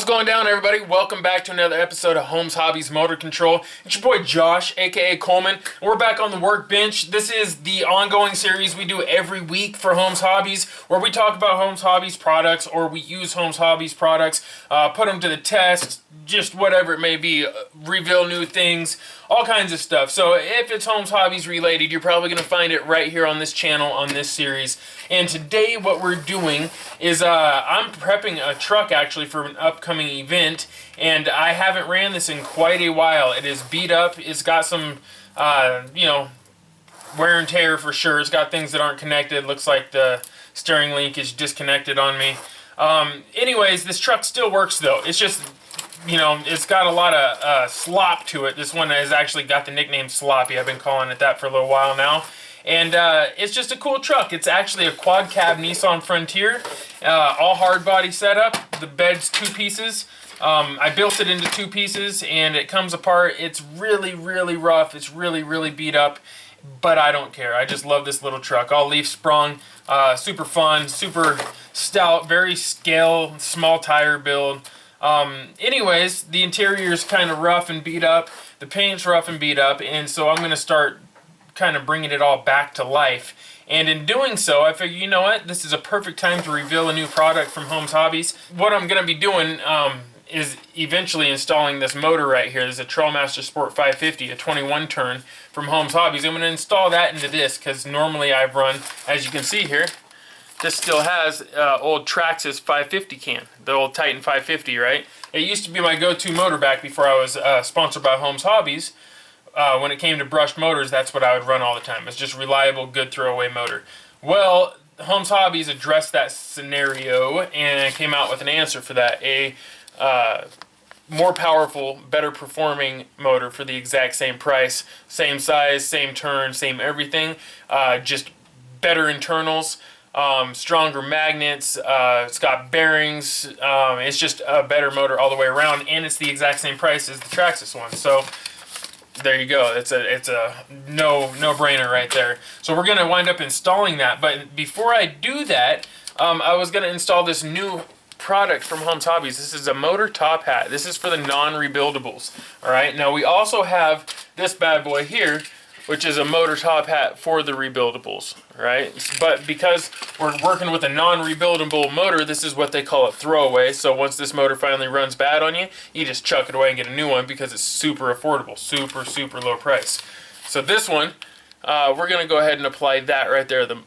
going down, everybody? Welcome back to another episode of Holmes Hobbies Motor Control. It's your boy Josh, aka Coleman. We're back on the workbench. This is the ongoing series we do every week for Holmes Hobbies, where we talk about Holmes Hobbies products, or we use Holmes Hobbies products, put them to the test, just whatever it may be, reveal new things, all kinds of stuff. So if it's Holmes Hobbies related, you're probably going to find it right here on this channel, on this series. And today what we're doing is I'm prepping a truck actually for an upcoming event, and I haven't ran this in quite a while. It is beat up. It's got some, wear and tear for sure. It's got things that aren't connected. Looks like the steering link is disconnected on me. Anyways, this truck still works though. It's just, it's got a lot of slop to it. This one has actually got the nickname Sloppy. I've been calling it that for a little while now. And it's just a cool truck. It's actually a quad cab Nissan Frontier, all hard body setup. The bed's two pieces. I built it into two pieces and it comes apart. It's really, really rough. It's really, really beat up, but I don't care. I just love this little truck. All leaf sprung, super fun, super stout, very scale, small tire build. Anyways, the interior is kind of rough and beat up. The paint's rough and beat up, and so I'm going to start kind of bringing it all back to life. And in doing so, I figured, you know what, this is a perfect time to reveal a new product from Holmes Hobbies. What I'm going to be doing is eventually installing this motor right here. This is a Trailmaster Sport 550, a 21 turn from Holmes Hobbies. I'm going to install that into this because normally I've run, as you can see here, this still has old Traxxas 550 can, the old Titan 550, right? It used to be my go-to motor back before I was sponsored by Holmes Hobbies. When it came to brushed motors, that's what I would run all the time. It's just reliable, good throwaway motor. Well, Holmes Hobbies addressed that scenario and came out with an answer for that. A more powerful, better performing motor for the exact same price, same size, same turn, same everything, just better internals, stronger magnets, it's got bearings, it's just a better motor all the way around, and it's the exact same price as the Traxxas one. So there you go. It's a no-brainer right there. So we're going to wind up installing that. But before I do that, I was going to install this new product from Holmes Hobbies. This is a motor top hat. This is for the non-rebuildables. All right. Now we also have this bad boy here, which is a motor top hat for the rebuildables. All right. But because we're working with a non-rebuildable motor, this is what they call a throwaway. So once this motor finally runs bad on you, you just chuck it away and get a new one because it's super affordable, super, super low price. So this one, we're going to go ahead and apply that right there, the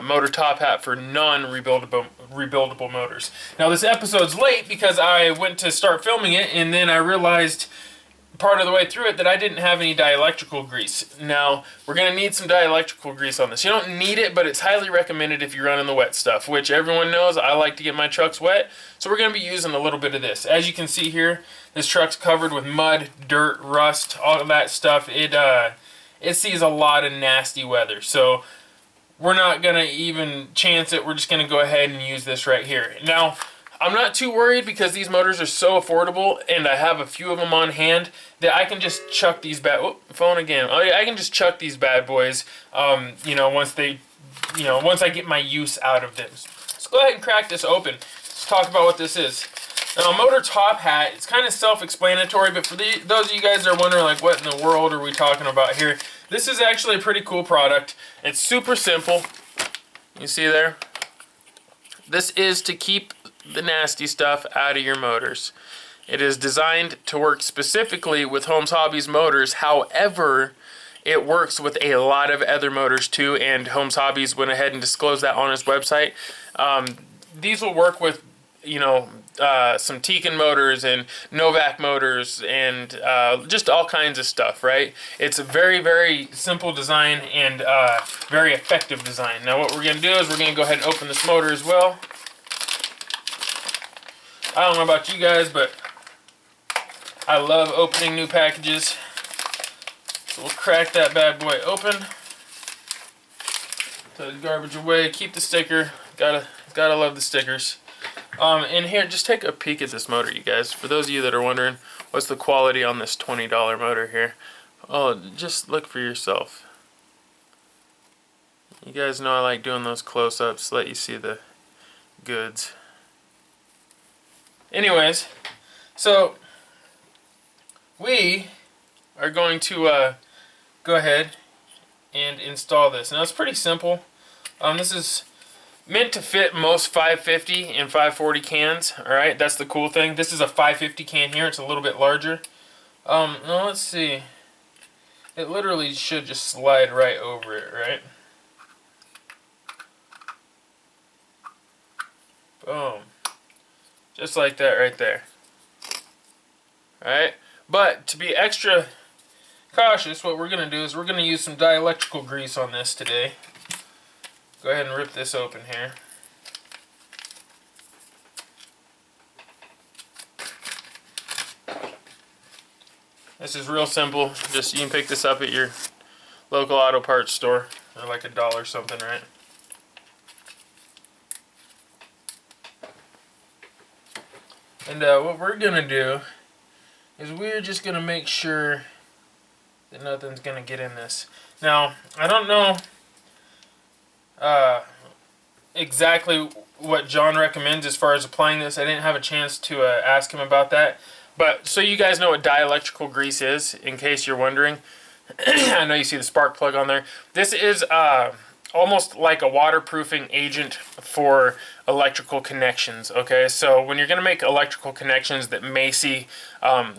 motor top hat for non-rebuildable motors. Now this episode's late because I went to start filming it and then I realized part of the way through it that I didn't have any dielectrical grease. Now, we're going to need some dielectrical grease on this. You don't need it, but it's highly recommended if you're running the wet stuff, which everyone knows I like to get my trucks wet. So we're going to be using a little bit of this. As you can see here, this truck's covered with mud, dirt, rust, all of that stuff. It sees a lot of nasty weather. So we're not going to even chance it. We're just going to go ahead and use this right here. Now, I'm not too worried because these motors are so affordable and I have a few of them on hand that I can just chuck these phone again. I can just chuck these bad boys, once I get my use out of this. Let's go ahead and crack this open. Let's talk about what this is. Now, a motor top hat, it's kind of self-explanatory, but for those of you guys that are wondering, like, what in the world are we talking about here? This is actually a pretty cool product. It's super simple. You see there? This is to keep the nasty stuff out of your motors. It is designed to work specifically with Holmes Hobbies motors. However, it works with a lot of other motors too, and Holmes Hobbies went ahead and disclosed that on his website. These will work with, some Tekin motors and Novak motors and just all kinds of stuff, right? It's a very, very simple design and very effective design. Now what we're going to do is we're going to go ahead and open this motor as well. I don't know about you guys, but I love opening new packages. So we'll crack that bad boy open. Throw the garbage away. Keep the sticker. Gotta love the stickers. And here, just take a peek at this motor, you guys. For those of you that are wondering, what's the quality on this $20 motor here? Oh, just look for yourself. You guys know I like doing those close-ups, let you see the goods. Anyways, So we are going to go ahead and install this. Now it's pretty simple. This is meant to fit most 550 and 540 cans. Alright, that's the cool thing. This is a 550 can here. It's a little bit larger. Now let's see. It literally should just slide right over it, right? Boom. Just like that right there. Alright? But to be extra cautious, what we're going to do is we're going to use some dielectrical grease on this today. Go ahead and rip this open here. This is real simple. Just you can pick this up at your local auto parts store. They're like $1 or something, right? And what we're going to do is we're just going to make sure that nothing's going to get in this. Now, I don't know exactly what John recommends as far as applying this. I didn't have a chance to ask him about that. But so you guys know what dielectrical grease is, in case you're wondering. I know you see the spark plug on there. This is almost like a waterproofing agent for electrical connections, okay? So when you're going to make electrical connections that may see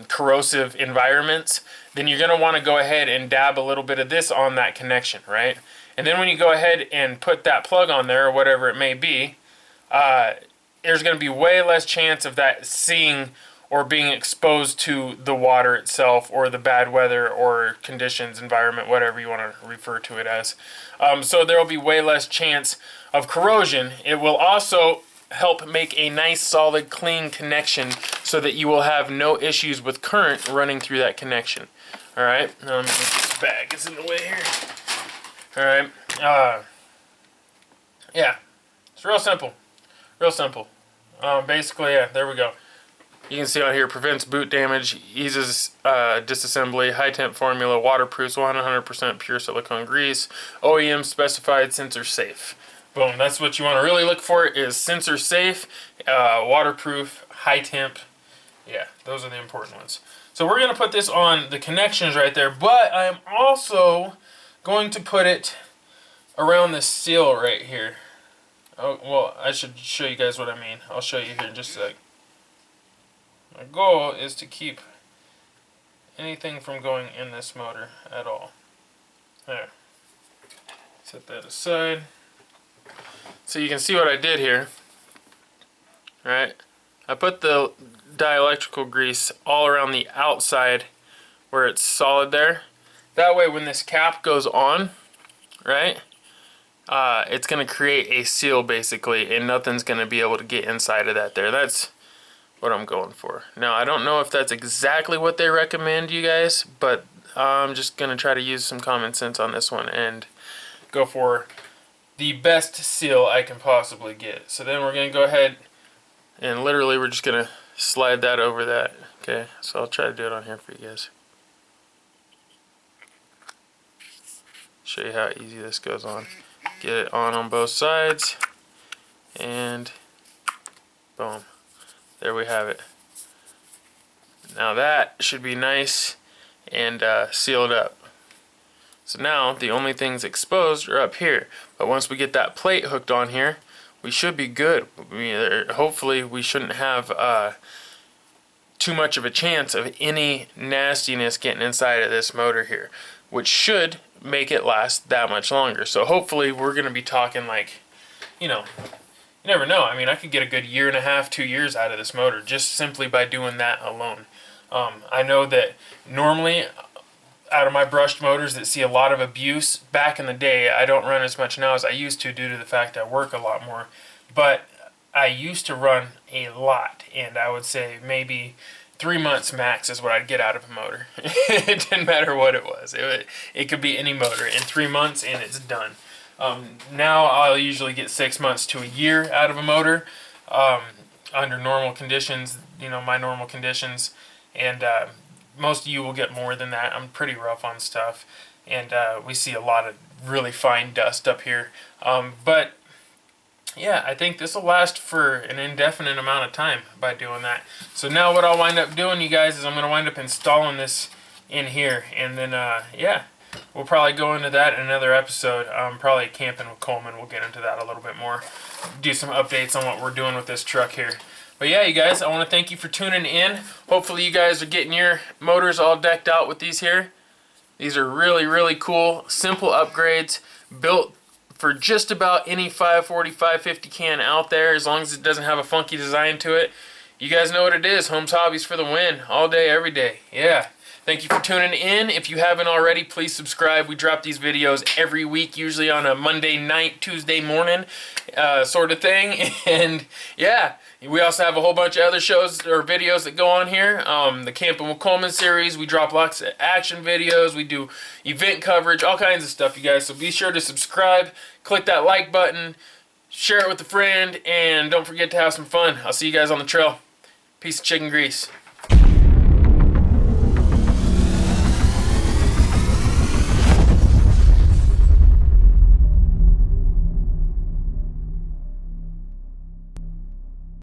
corrosive environments, then you're going to want to go ahead and dab a little bit of this on that connection, right? And then when you go ahead and put that plug on there, or whatever it may be, there's going to be way less chance of that seeing or being exposed to the water itself or the bad weather or conditions, environment, whatever you want to refer to it as. So there will be way less chance of corrosion. It will also help make a nice, solid, clean connection so that you will have no issues with current running through that connection. All right, now let me get this bag. It's in the way here. All right, yeah, it's real simple. Real simple. Basically, yeah, there we go. You can see on here, prevents boot damage, eases disassembly, high temp formula, waterproofs, 100% pure silicone grease, OEM specified, sensor safe. Boom, that's what you want to really look for, is sensor safe, waterproof, high temp. Yeah, those are the important ones. So we're going to put this on the connections right there, but I'm also going to put it around the seal right here. Oh, well, I should show you guys what I mean. I'll show you here in just a sec. My goal is to keep anything from going in this motor at all. There. Set that aside. So you can see what I did here. Right? I put the dielectrical grease all around the outside where it's solid there. That way when this cap goes on, right, it's going to create a seal basically, and nothing's going to be able to get inside of that there. That's what I'm going for. Now, I don't know if that's exactly what they recommend, you guys, but I'm just going to try to use some common sense on this one and go for the best seal I can possibly get. So then we're going to go ahead and literally we're just going to slide that over that. Okay, so I'll try to do it on here for you guys. Show you how easy this goes on. Get it on both sides, and boom. There we have it. Now that should be nice and sealed up. So now the only things exposed are up here. But once we get that plate hooked on here, we should be good. Hopefully we shouldn't have too much of a chance of any nastiness getting inside of this motor here, which should make it last that much longer. So hopefully we're going to be talking like, you know, you never know. I mean, I could get a good 1.5 to 2 years out of this motor just simply by doing that alone. I know that normally out of my brushed motors that see a lot of abuse, back in the day, I don't run as much now as I used to due to the fact I work a lot more. But I used to run a lot, and I would say maybe 3 months max is what I'd get out of a motor. It didn't matter what it was. It could be any motor. In 3 months, and it's done. Now I'll usually get 6 months to a year out of a motor under normal conditions, you know, my normal conditions, and most of you will get more than that. I'm pretty rough on stuff, and we see a lot of really fine dust up here, but yeah, I think this will last for an indefinite amount of time by doing that. So now what I'll wind up doing, you guys, is I'm going to wind up installing this in here. And then, yeah, we'll probably go into that in another episode. Probably camping with Coleman. We'll get into that a little bit more. Do some updates on what we're doing with this truck here. But yeah, you guys, I want to thank you for tuning in. Hopefully you guys are getting your motors all decked out with these here. These are really, really cool, simple upgrades, built for just about any 540, 550 can out there, as long as it doesn't have a funky design to it. You guys know what it is. Holmes Hobbies for the win, all day, every day. Yeah. Thank you for tuning in. If you haven't already, please subscribe. We drop these videos every week, usually on a Monday night, Tuesday morning, sort of thing. And yeah, we also have a whole bunch of other shows or videos that go on here. The Camping with Coleman series, we drop lots of action videos. We do event coverage, all kinds of stuff, you guys. So be sure to subscribe, click that like button, share it with a friend, and don't forget to have some fun. I'll see you guys on the trail. Peace of chicken grease.